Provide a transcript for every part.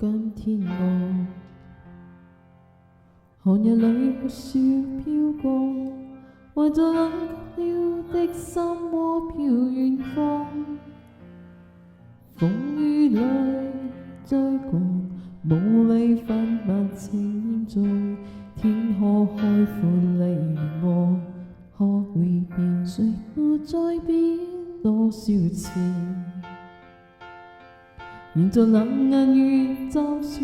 今天我寒夜裏雪飄過，為咗冷卻了的心窩飄遠方，風雨裏追趕，無力分不清在天河開闊離我，可會變？誰沒再變？多少次仍在冷眼與嘲笑，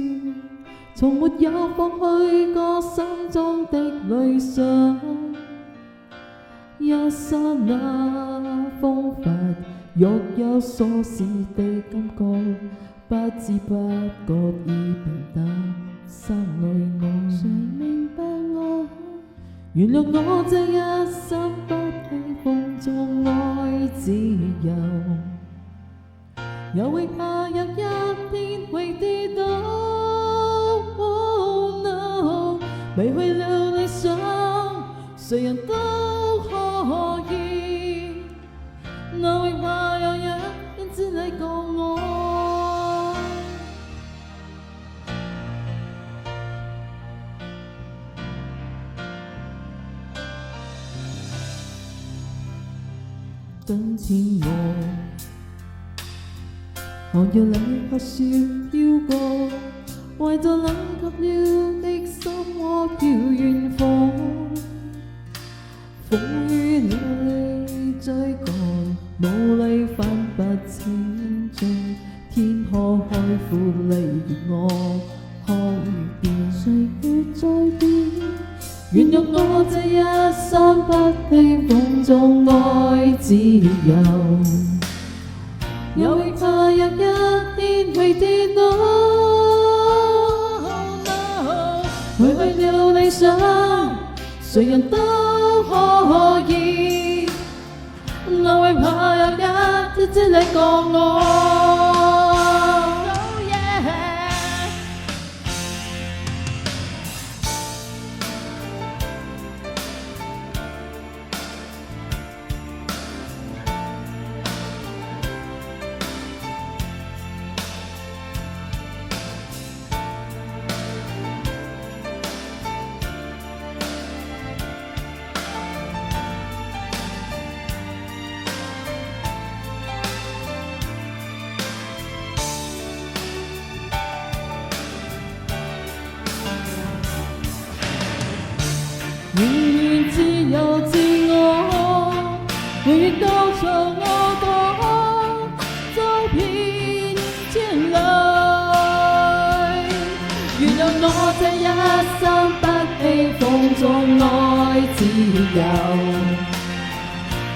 從沒有放去過心中的理想。一剎那風發，欲有所思的感覺，不知不覺已平淡心裏我。誰明白我？原諒我這一生不羈放縱愛自由，又會怕有一天會跌倒。Oh no， 未去了理想，誰人都可以。哪會怕有一天只你過我？今天我寒夜裏學雪飄過，為咗冷卻了的心窩飄遠方，風雨裏追趕，無力分不清在天河開闊離我，可會變？誰會再變？原諒我這一生不羈放縱愛自由，又會怕有一天會跌倒。為了理想，誰人都可以。哪會怕有一天只你過我？永遠只有自我，永遠都從我躲，走遍天來。原諒我這一生不羈放縱愛自由，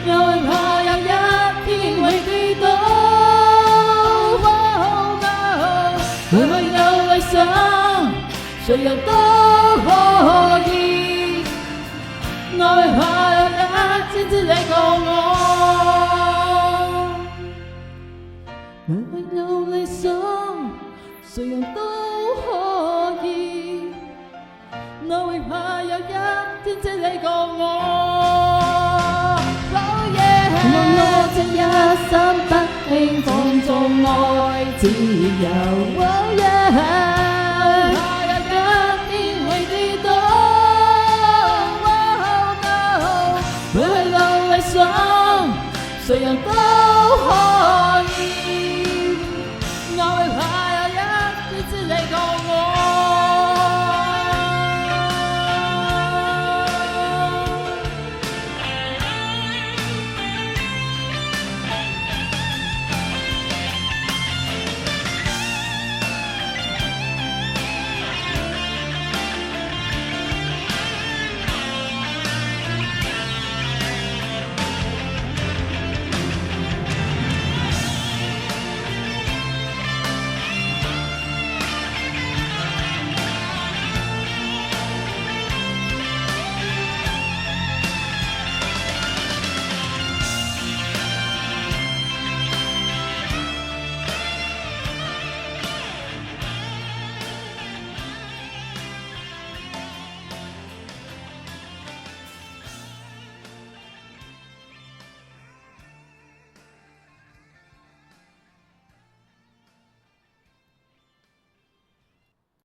又會怕有一天會跌倒。每個有理想，誰人都可以。哪會怕有一天只你過我？每個有理想，誰人都可以。哪會怕有一天只你過我？原諒我這一生不羈放縱愛自